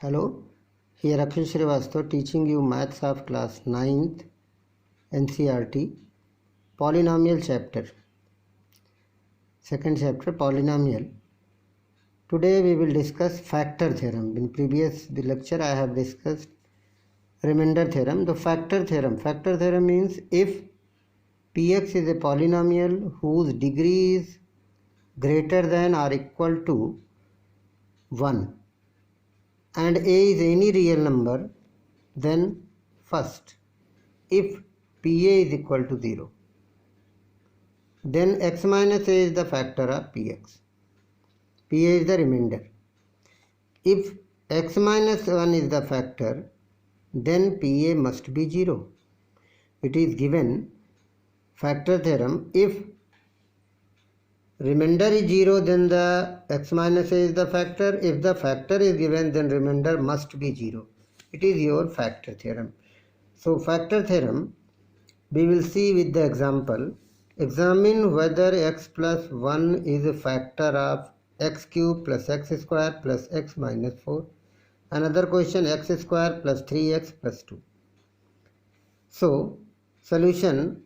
Hello, here Akhil Srivastava teaching you maths of class 9th NCERT polynomial chapter. Second chapter polynomial. Today we will discuss factor theorem. In previous lecture I have discussed remainder theorem. The factor theorem means if Px is a polynomial whose degree is greater than or equal to 1 and a is any real number, then first, if Pa is equal to 0, then x minus a is the factor of Px. Pa is the remainder. If x minus 1 is the factor, then Pa must be 0. It is given factor theorem. If remainder is 0, then the x minus a is the factor. If the factor is given, then remainder must be 0. It is your factor theorem. So factor theorem we will see with the example. Examine whether x plus 1 is a factor of x cube plus x square plus x minus 4. Another question, x square plus 3x plus 2. So solution,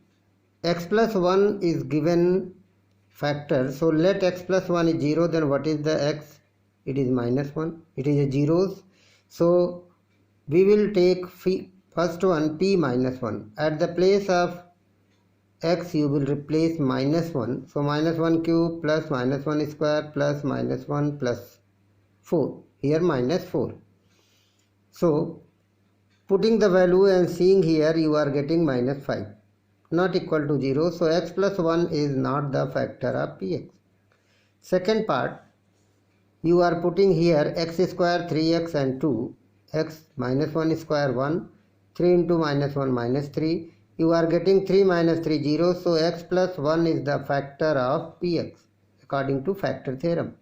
x plus 1 is given factor, so let x plus 1 is 0, then what is the x? It is minus 1, it is a zeros. So we will take first one, p minus 1. At the place of x you will replace minus 1, so minus 1 cube plus minus 1 square plus minus 1 plus 4, here minus 4. So putting the value and seeing here, you are getting minus 5, not equal to 0. So x plus 1 is not the factor of Px. Second part, you are putting here x square 3x and 2, x minus 1 square 1, 3 into minus 1 minus 3. You are getting 3 minus 3 0. So x plus 1 is the factor of Px according to factor theorem.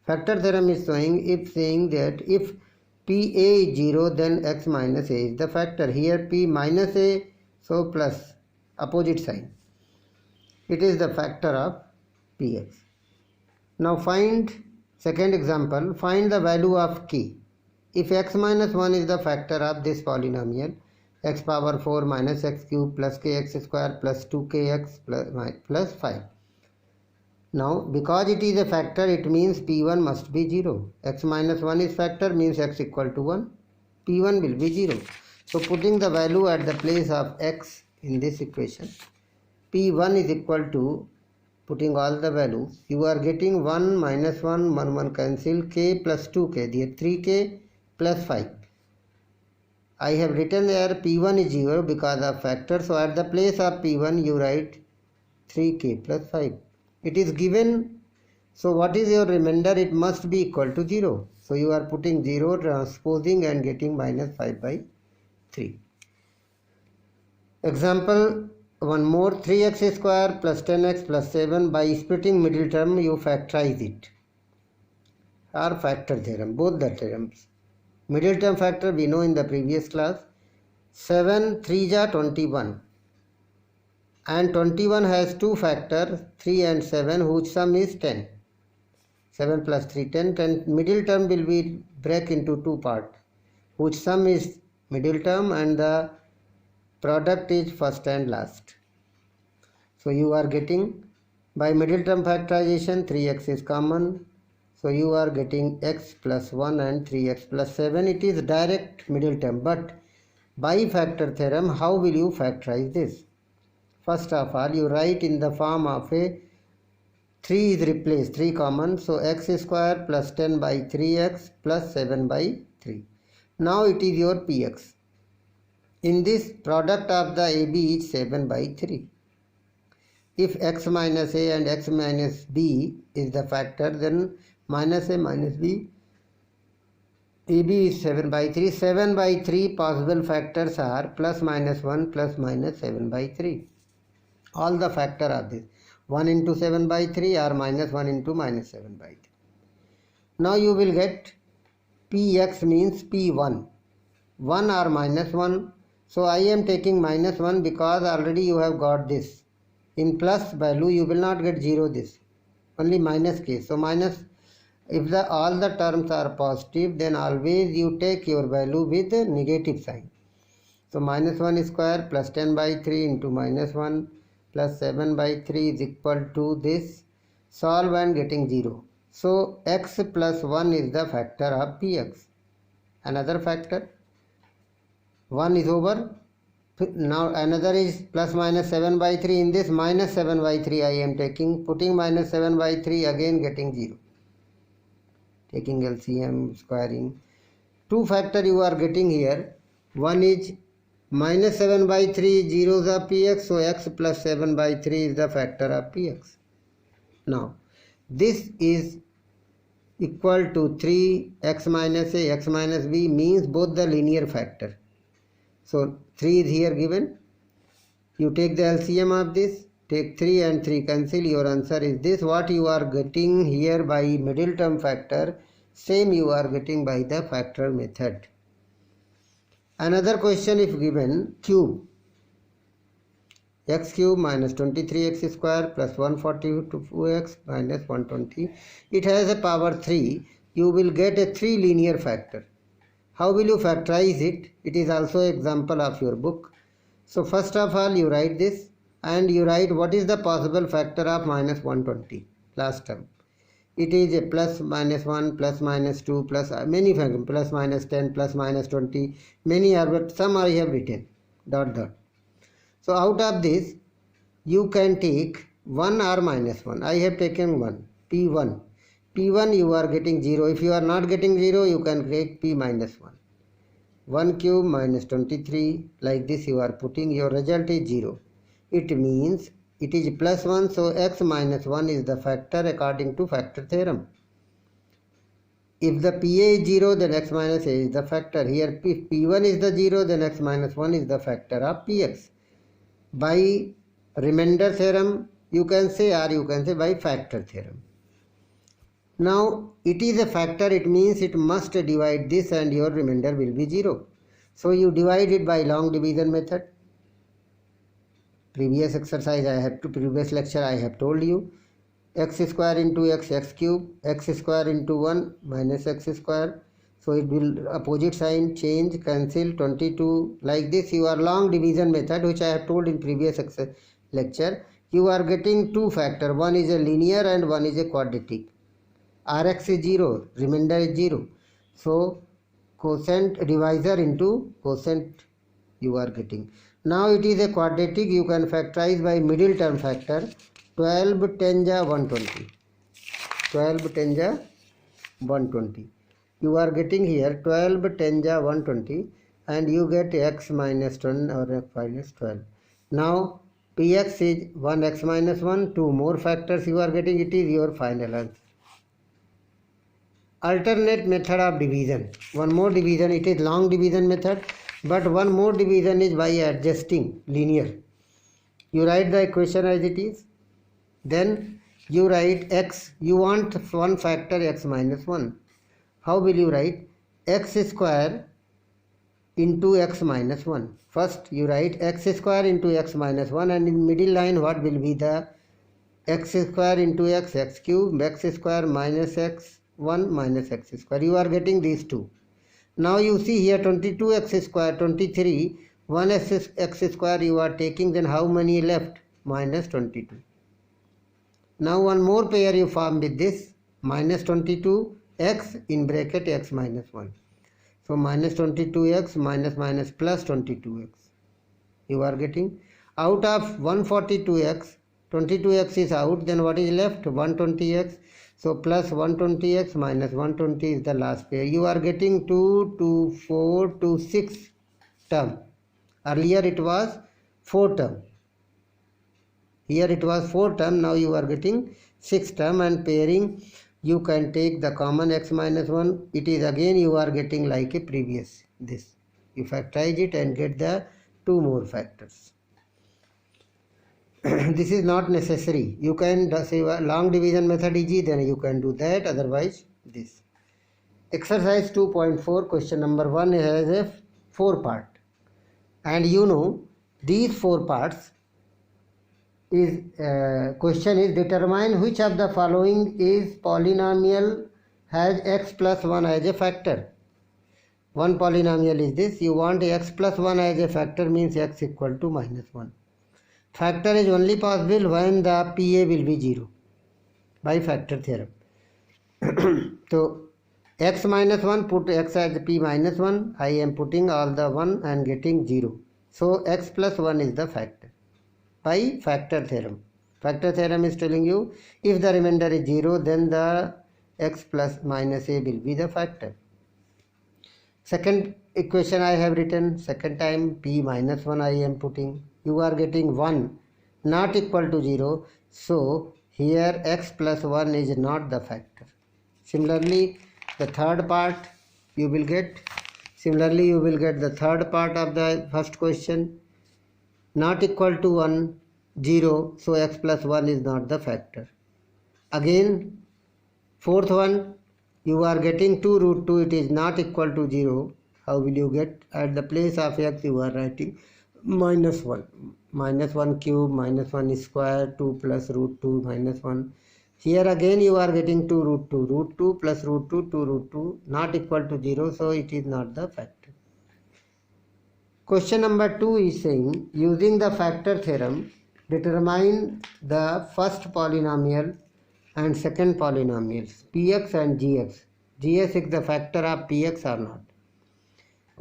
Factor theorem is saying that if Pa is 0, then x minus a is the factor. Here P minus a, so plus opposite sign. It is the factor of Px. Now find second example, find the value of k. If x minus 1 is the factor of this polynomial, x power 4 minus x cube plus kx square plus 2kx plus 5. Now because it is a factor, it means p1 must be 0. X minus 1 is factor, means x equal to 1. p1 will be 0. So putting the value at the place of x in this equation, p1 is equal to, putting all the values, you are getting 1 minus 1, 1 cancel, k plus 2k, there 3k plus 5. I have written there p1 is 0 because of factor, so at the place of p1 you write 3k plus 5. It is given, so what is your remainder? It must be equal to 0. So you are putting 0, transposing and getting minus 5 by 3. Example one more, 3x square plus 10x plus 7. By splitting middle term you factorize it. Or factor theorem, both the theorems. Middle term factor we know in the previous class. 7 3 ja 21. And 21 has two factors, 3 and 7, whose sum is 10. 7 plus 3, 10. 10 middle term will be break into two parts, whose sum is middle term and the product is first and last. So you are getting, by middle term factorization, 3x is common. So you are getting x plus 1 and 3x plus 7. It is direct middle term. But by factor theorem, how will you factorize this? First of all, you write in the form of a 3 is replaced, 3 common. So x square plus 10 by 3x plus 7 by 3. Now it is your Px. In this, product of the AB is 7 by 3. If x minus a and x minus b is the factor, then minus a minus b, AB is 7 by 3. 7 by 3 possible factors are plus minus 1 plus minus 7 by 3. All the factor of this, 1 into 7 by 3 or minus 1 into minus 7 by 3. Now you will get Px means P1, 1 or minus 1. So I am taking minus 1 because already you have got this. In plus value you will not get 0 this, only minus case. So minus If all the terms are positive, then always you take your value with a negative sign. So minus 1 square plus 10 by 3 into minus 1 plus 7 by 3 is equal to this. Solve and getting 0. So x plus 1 is the factor of px. Another factor. 1 is over. Now another is plus minus 7 by 3. In this minus 7 by 3 I am taking. Putting minus 7 by 3 again getting 0. Taking LCM, squaring. Two factor you are getting here. One is minus 7 by 3 zeros of px, so x plus 7 by 3 is the factor of px. Now this is equal to 3x minus a, x minus b means both the linear factor. So 3 is here given. You take the LCM of this, take 3 and 3 cancel, your answer is this. What you are getting here by middle term factor, same you are getting by the factor method. Another question if given, cube. X cube minus 23x square plus 142x minus 120. It has a power 3. You will get a 3 linear factor. How will you factorize it? It is also example of your book. So first of all you write this and you write what is the possible factor of minus 120 last term. It is a plus minus 1 plus minus 2 plus many factors, plus minus 10 plus minus 20, many are, but some I have written dot dot. So out of this you can take 1 or minus 1. I have taken 1, P1. P1 you are getting 0. If you are not getting 0, you can take P minus 1. 1 cube minus 23, like this you are putting, your result is 0. It means it is plus 1, so x minus 1 is the factor according to factor theorem. If the PA is 0, then x minus a is the factor. Here if P1 is the 0, then x minus 1 is the factor of Px. By remainder theorem you can say, or you can say by factor theorem. Now it is a factor, it means it must divide this and your remainder will be 0. So you divide it by long division method. Previous exercise previous lecture I have told you. X square into x, x cube, x square into 1 minus x square. So it will opposite sign change, cancel, 22. Like this your long division method, which I have told in previous lecture. You are getting two factor, one is a linear and one is a quadratic. Rx is 0, remainder is 0. So quotient divisor into quotient you are getting. Now it is a quadratic, you can factorize by middle term factor. 12 10 ja 120. 12 10 ja 120. You are getting here 12 10 ja 120 and you get x minus 10 or x minus 12. Now Px is 1x minus 1, 2 more factors you are getting, it is your final answer. Alternate method of division. One more division, it is long division method, but one more division is by adjusting linear. You write the equation as it is, then you write x, you want one factor x minus 1. How will you write? X square into x minus 1. First you write x square into x minus 1 and in middle line what will be the x square into x, x cube, x square minus x 1 minus x square. You are getting these two. Now you see here 22x square, 23, 1x square you are taking, then how many left? Minus 22. Now one more pair you form with this, minus 22x in bracket x minus 1. So minus 22x minus minus plus 22x. You are getting out of 142x, 22x is out, then what is left? 120x. So plus 120x minus 120 is the last pair. You are getting 2, 2, 4, 2, 6 term. Earlier it was 4 term. Here it was 4 term. Now you are getting 6 term, and pairing you can take the common x minus 1. It is again you are getting like a previous this. You factorize it and get the 2 more factors. This is not necessary. You can say long division method easy, then you can do that, otherwise this. Exercise 2.4 question number 1 has a 4 part, and you know these 4 parts is question is determine which of the following is polynomial has x plus 1 as a factor. One polynomial is this. You want x plus 1 as a factor, means x equal to minus 1. Factor is only possible when the PA will be 0 by factor theorem. So x minus 1, put x as p minus 1. I am putting all the 1 and getting 0. So x plus 1 is the factor by factor theorem. Factor theorem is telling you if the remainder is 0, then the x plus minus a will be the factor. Second equation I have written, second time p minus 1 I am putting. You are getting 1 not equal to 0. So here x plus 1 is not the factor. Similarly, the third part you will get. Similarly, you will get the third part of the first question. Not equal to 1, 0. So x plus 1 is not the factor. Again, fourth one, you are getting 2 root 2. It is not equal to 0. How will you get? At the place of x you are writing minus 1. Minus 1 cube, minus 1 square, 2 plus root 2 minus 1. Here again you are getting 2 root 2. Root 2 plus root 2, 2 root 2, not equal to 0. So it is not the factor. Question number 2 is saying, using the factor theorem, determine the first polynomial and second polynomials, px and gx. Gx is the factor of px or not.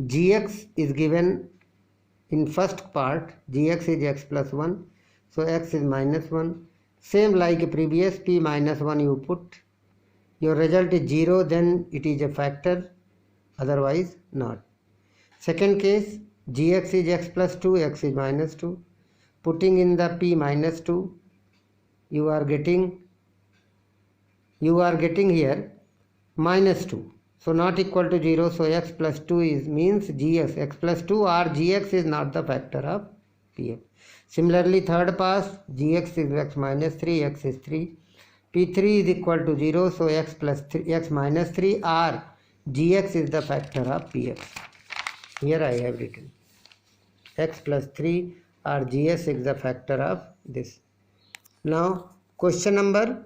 Gx is given in first part, gx is x plus 1. So x is minus 1. Same like previous, p minus 1 you put. Your result is 0, then it is a factor, otherwise not. Second case, gx is x plus 2, x is minus 2. Putting in the p minus 2, you are getting here minus 2. So not equal to 0. So x plus 2 is means gx. X plus 2 or gx is not the factor of px. Similarly, third pass, gx is x minus 3, x is 3. P3 is equal to 0. So x plus 3, x minus 3 or gx is the factor of px. Here I have written x plus 3 or gx is the factor of this. Now question number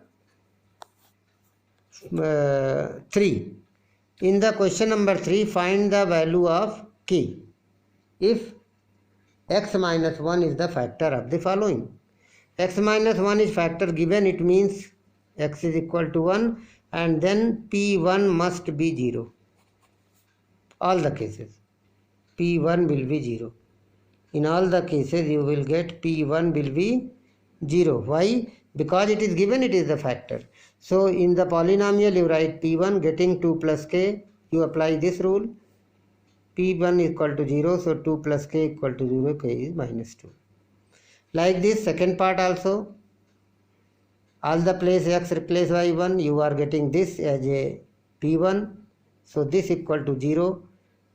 3. In the question number 3, find the value of k if x minus 1 is the factor of the following. X minus 1 is factor given, it means x is equal to 1 and then p1 must be 0. All the cases p1 will be 0. In all the cases you will get p1 will be 0. Why? Because it is given, it is the factor. So in the polynomial you write p1 getting 2 plus k. You apply this rule. p1 equal to 0. So 2 plus k equal to 0. K is minus 2. Like this second part also. All the place x replace by 1. You are getting this as a p1. So this equal to 0.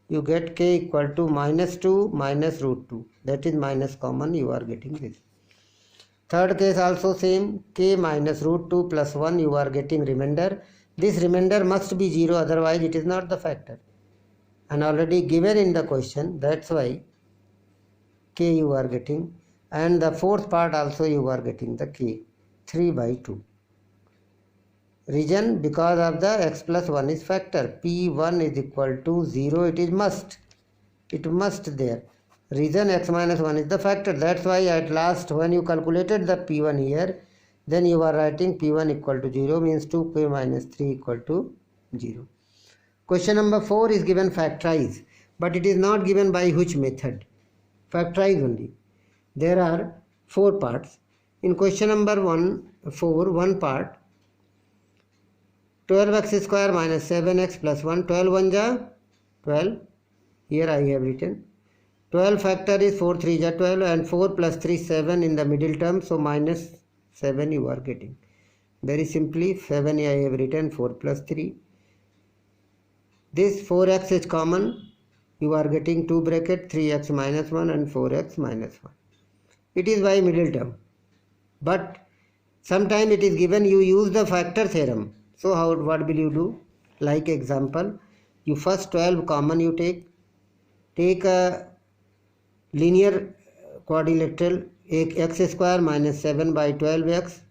You get k equal to minus 2 minus root 2. That is minus common. You are getting this. Third case also same, k minus root 2 plus 1 you are getting remainder. This remainder must be 0, otherwise it is not the factor. And already given in the question, that's why k you are getting. And the fourth part also you are getting the k, 3 by 2. Reason, because of the x plus 1 is factor. p1 is equal to 0, it is must. It must there. Reason x minus 1 is the factor. That's why at last when you calculated the p1 here, then you are writing p1 equal to 0 means 2k minus 3 equal to 0. Question number 4 is given factorize, but it is not given by which method. Factorize only. There are 4 parts. In question number 4, one part, 12x square minus 7x plus 1, 12 1 ja 12. Here I have written 12 factor is 4 3 ja 12 and 4 plus 3 7 in the middle term, so minus 7 you are getting. Very simply 7 I have written 4 plus 3. This 4x is common, you are getting 2 bracket 3x minus 1 and 4x minus 1. It is by middle term, but sometime it is given you use the factor theorem. So what will you do? Like example, you first 12 common you take a linear quadrilateral, x square minus 7 by 12x,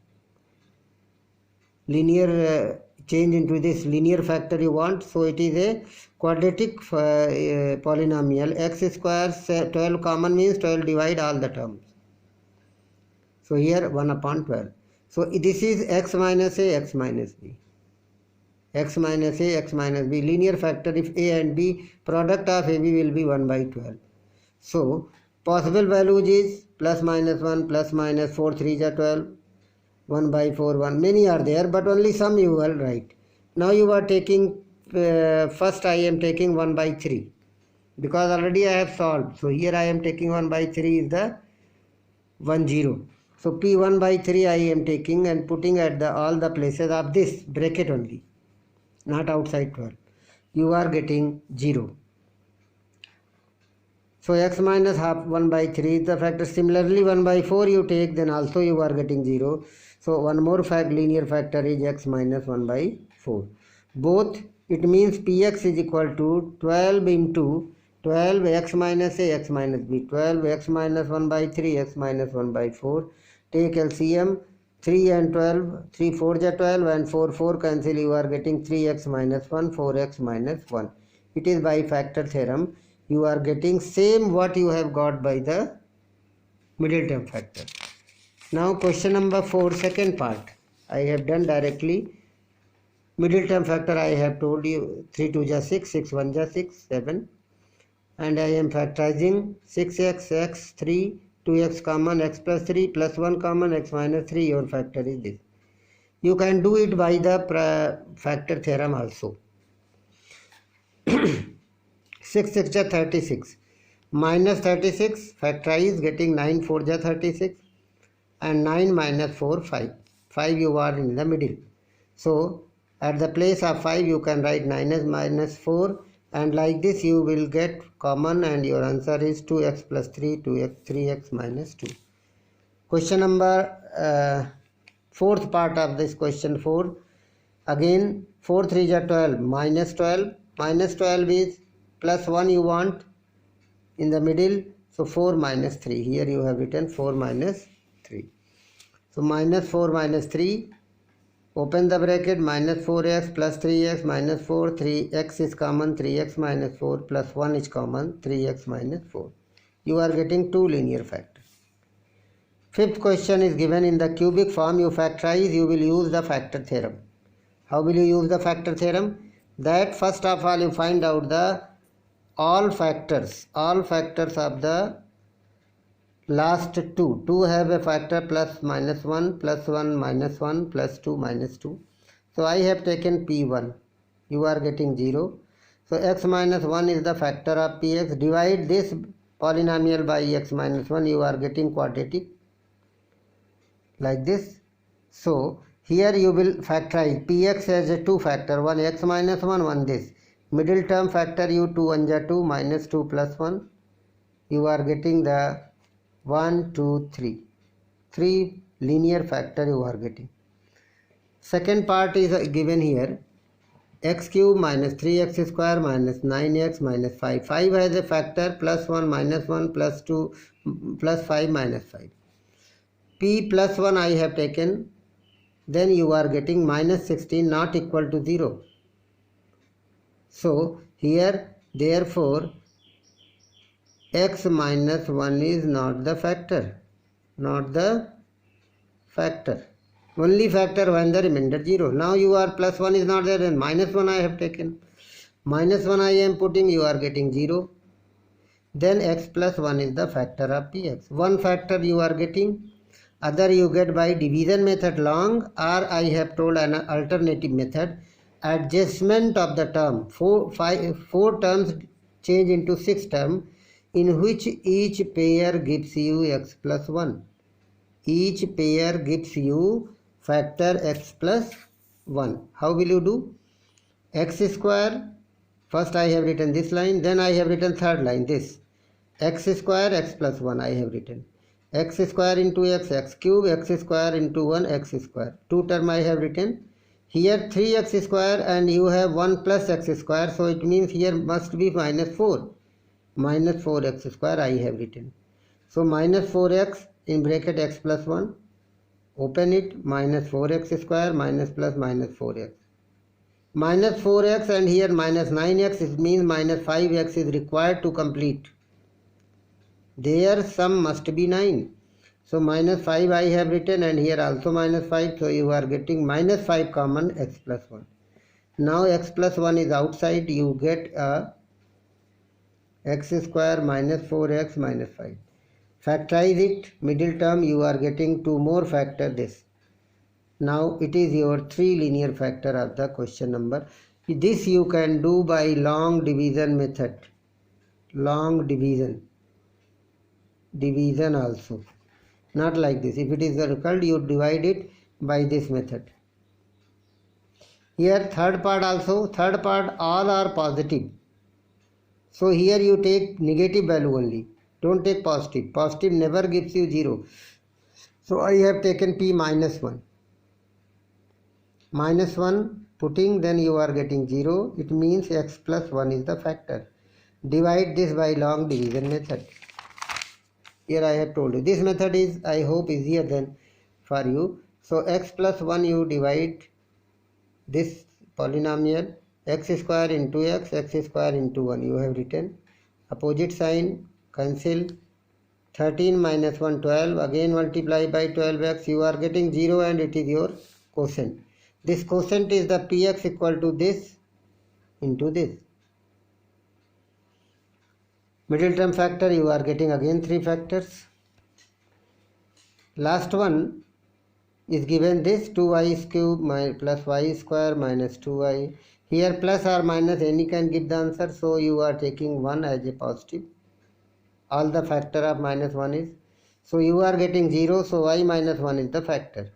linear change into this linear factor you want. So it is a quadratic polynomial. X square 12 common means 12 divide all the terms. So here 1 upon 12. So this is x minus a, x minus b. X minus a, x minus b. Linear factor if a and b, product of ab will be 1 by 12. So possible values is plus minus 1, plus minus 4, 3 is 12, 1 by 4, 1. Many are there, but only some you will write. Now you are taking, first I am taking 1 by 3. Because already I have solved. So here I am taking 1 by 3 is the 1, 0. So P1 by 3 I am taking and putting at all the places of this bracket only. Not outside 12. You are getting 0. So x minus half 1 by 3 is the factor. Similarly 1 by 4 you take, then also you are getting 0. So one more linear factor is x minus 1 by 4. Both, it means px is equal to 12 into 12 x minus a, x minus b. 12 x minus 1 by 3, x minus 1 by 4. Take LCM, 3 and 12, 3 4 is 12 and 4 4 cancel, you are getting 3x minus 1, 4x minus 1. It is by factor theorem. You are getting same what you have got by the middle term factor. Now question number 4, second part. I have done directly. Middle term factor I have told you 3 2 is 6, 6 1 is 6, 7. And I am factorizing 6x, x, 3, 2x common, x plus 3, plus 1 common, x minus 3, your factor is this. You can do it by the factor theorem also. 6 6 is 36, minus 36, factorize, getting 9 4 is 36, and 9 minus 4, 5. 5 you are in the middle. So at the place of 5 you can write 9 as minus 4, and like this you will get common and your answer is 2x plus 3, 2x, 3x minus 2. Question number fourth part of this question 4. Again 4 3 is 12, minus 12. Minus 12 is plus 1 you want in the middle. So 4 minus 3. Here you have written 4 minus 3. So minus 4 minus 3. Open the bracket, minus 4x plus 3x minus 4, 3x is common, 3x minus 4 plus 1 is common, 3x minus 4. You are getting 2 linear factors. Fifth question is given in the cubic form. You factorize, you will use the factor theorem. How will you use the factor theorem? That first of all you find out the all factors of the last two. 2 have a factor plus minus 1, plus 1 minus 1, plus 2 minus 2. So I have taken P1. You are getting 0. So x minus 1 is the factor of Px. Divide this polynomial by x minus 1. You are getting quadratic. Like this. So here you will factorize. Px has a 2 factor. One x minus 1, one this. Middle term factor you 2 1 is 2, minus 2 plus 1. You are getting the 1, 2, 3. 3 linear factor you are getting. Second part is given here. X cube minus 3x square minus 9x minus 5. 5 has a factor plus 1 minus 1 plus 2 plus 5 minus 5. P plus 1 I have taken. Then you are getting minus 16 not equal to 0. So here therefore x minus 1 is not the factor. Not the factor. Only factor when the remainder 0. Now you are plus 1 is not there, and minus 1 I have taken. Minus 1 I am putting, you are getting 0. Then x plus 1 is the factor of Px. One factor you are getting. Other you get by division method long, or I have told an alternative method. Adjustment of the term. 4 terms change into 6 terms, in which each pair gives you x plus 1. Each pair gives you factor x plus 1. How will you do? X square, first I have written this line, then I have written third line, this. X square, x plus 1 I have written. X square into x, x cube, x square into 1, x square. 2 term I have written. Here 3x square and you have 1 plus x square, so it means here must be minus 4. Minus 4x square I have written. So minus 4x in bracket x plus 1. Open it, minus 4x square minus plus minus 4x. minus 4x and here minus 9x, it means minus 5x is required to complete. Their sum must be 9. So minus 5 I have written, and here also minus 5. So you are getting minus 5 common, x plus 1. Now x plus 1 is outside. You get a x square minus 4x minus 5. Factorize it. Middle term you are getting 2 more factor this. Now it is your 3 linear factor of the question number. This you can do by long division method. Long division also. Not like this. If it is circled, you divide it by this method. Here third part also. Third part all are positive. So here you take negative value only. Don't take positive. Positive never gives you 0. So I have taken p minus 1. Minus 1 putting, then you are getting 0. It means x plus 1 is the factor. Divide this by long division method. Here I have told you. This method is, I hope, easier than for you. So x plus 1 you divide this polynomial, x square into x square into 1 you have written. Opposite sign, cancel. 13 minus 1, 12. Again multiply by 12x. You are getting 0 and it is your quotient. This quotient is the px equal to this into this. Middle term factor you are getting again 3 factors. Last one is given this 2y cube plus y square minus 2y. Here plus or minus any can give the answer, so you are taking 1 as a positive. All the factor of minus 1 is. So you are getting 0, so y minus 1 is the factor.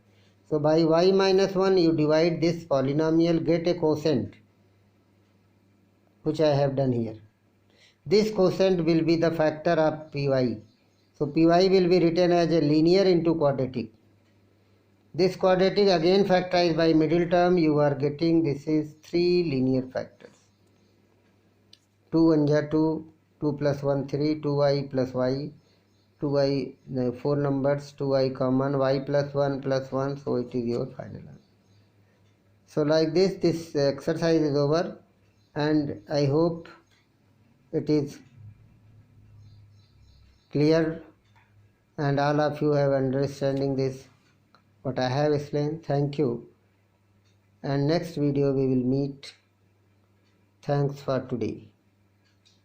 So by y minus 1 you divide this polynomial, get a quotient, which I have done here. This quotient will be the factor of py. So py will be written as a linear into quadratic. This quadratic again factorized by middle term, you are getting, this is 3 linear factors. 2 1 ja 2, 2 plus 1 3, 2y plus y, 2y 4 numbers, 2y common, y plus 1, so it is your final answer. So like this exercise is over, and I hope it is clear and all of you have understanding this what I have explained. Thank you, and next video we will meet. Thanks for today.